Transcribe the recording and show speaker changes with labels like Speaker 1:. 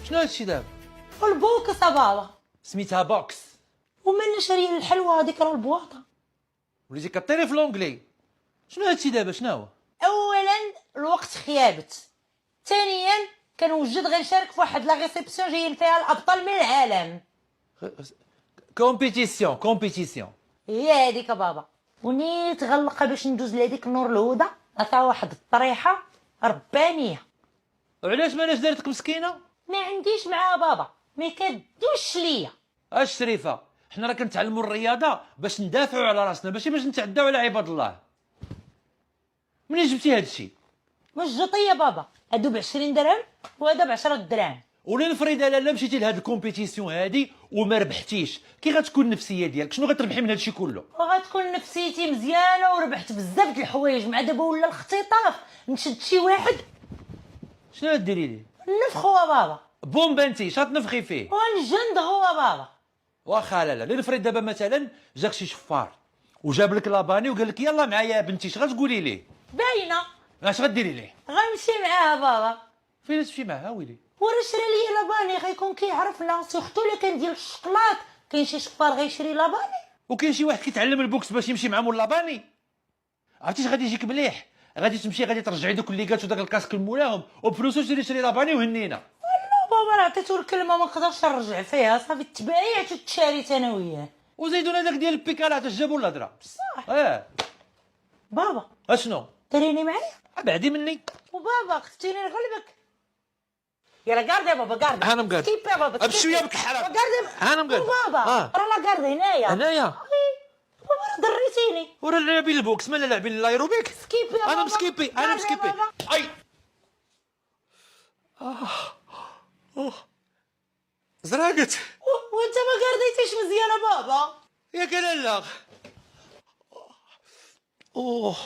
Speaker 1: شنو هادشي دابا؟
Speaker 2: البوكس بابا.
Speaker 1: سميتها بوكس.
Speaker 2: ومن شاريين الحلوى هذيك راه البواطه.
Speaker 1: وليتي كطيري في لونجلي. شنو هادشي دابا شنو هو؟
Speaker 2: اولا الوقت خيابت، ثانيا كنوجد غنشارك في واحد لا ريسبسيون جايين فيها الابطال من العالم.
Speaker 1: كومبيتيسيون.
Speaker 2: هي هذيك بابا. ونيت غنلقى باش ندوز لهاديك النور الهدى عطا واحد الطريحه ربانيه.
Speaker 1: وعلاش مالاش دارتك مسكينه؟
Speaker 2: ما عنديش معاها بابا، ما كدوش ليا.
Speaker 1: اش شريفه، حنا راه كنتعلموا الرياضه باش ندافعوا على راسنا ماشي باش نتعداو على عباد الله. منين جبتي هادشي؟
Speaker 2: مش جطيه بابا، هادو ب20 درهم وهذا ب10 دراهم.
Speaker 1: ولنفرض لالا مشيتي لهاد الكومبيتيسيون هادي وما ربحتيش، كي غتكون النفسيه ديالك؟ شنو غتربحي من هادشي كله؟
Speaker 2: وغتكون نفسيتي مزيانه وربحت بزاف د الحوايج. مع دابا ولا الاختطاف نشد شي واحد
Speaker 1: شنو غديري ليه؟
Speaker 2: نفخو بابا
Speaker 1: بومبا انتي شاطنفخي فيه.
Speaker 2: ونجند هو بابا.
Speaker 1: واخا لا لنفرض دابا مثلا جاك شي شفار وجاب لك لاباني وقال لك يلا معايا بنتي، اش غتقولي ليه؟
Speaker 2: باينه
Speaker 1: اش غديري ليه؟
Speaker 2: غنمشي معاها بابا.
Speaker 1: فين تمشي معاها ويلي؟
Speaker 2: وراه شرا ليا لاباني غيكون كيعرفنا، سورتو الا كان ديال الشوكولات. كاين شي شفار غيشري لاباني.
Speaker 1: وكاين شي واحد كيتعلم البوكس باش يمشي مع مول لاباني. عرفتي غادي يجيك مليح، غادي تمشي غادي ترجعي دوك الليغات وداك الكاسك لمولاهم وبفلوسو شري لاباني وهنينا.
Speaker 2: بابا راه عطيتو الكلمه ما نقدرش نرجع فيها، صافي تبايعت وتشاريت انا وياه.
Speaker 1: وزيدونا داك ديال البيكالات اش جابوا الهضره؟
Speaker 2: بصح بابا
Speaker 1: اشنو؟
Speaker 2: تريني معايا.
Speaker 1: بعدي مني.
Speaker 2: وبابا خفتيني نغلبك. يلا قاردي يا بابا قاردي.
Speaker 1: انا مقاد.
Speaker 2: سكيب يا بابا
Speaker 1: امشي ويا بك الحرام.
Speaker 2: قاردي
Speaker 1: انا مقاد.
Speaker 2: بابا راه لا قاردي هنايا.
Speaker 1: هنايا
Speaker 2: بابا راه ضريتيني.
Speaker 1: ورا لاعبين البوكس مالا لاعبين الايروبيك.
Speaker 2: سكيب يا بابا.
Speaker 1: انا مسكيبي انا
Speaker 2: قاردي يا
Speaker 1: مسكيبي.
Speaker 2: بابا.
Speaker 1: اي زراقت
Speaker 2: وانت ما قارديتيش مزيانه بابا.
Speaker 1: يا كلالا. اوه